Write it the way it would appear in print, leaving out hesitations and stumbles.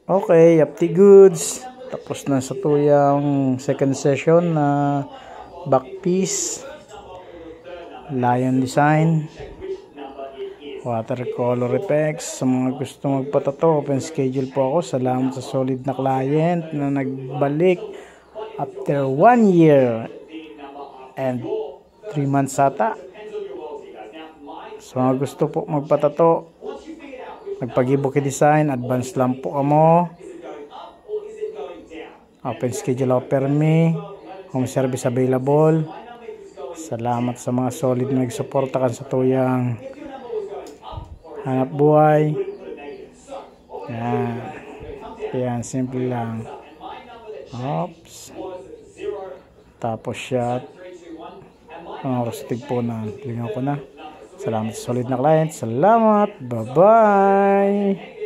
Okay, Yapti Goods. Tapos na sa tuyang second session na back piece. Lion design. Watercolor effects. Sa mga gusto magpatato, open schedule po ako. Salamat sa solid na client na nagbalik after 1 year and 3 months ata. Sa mga gusto po magpatato, nagpag-ibuki design, advance lang po kamo. Open schedule offer me. Home service available. Salamat sa mga solid na nagsuporta kan sa tuyang hanap buhay. Yan. Yan, simple lang. Oops. Tapos shot. Ang rustig po na. Tingnan ko na. Salamat sa solid na client. Salamat. Bye-bye.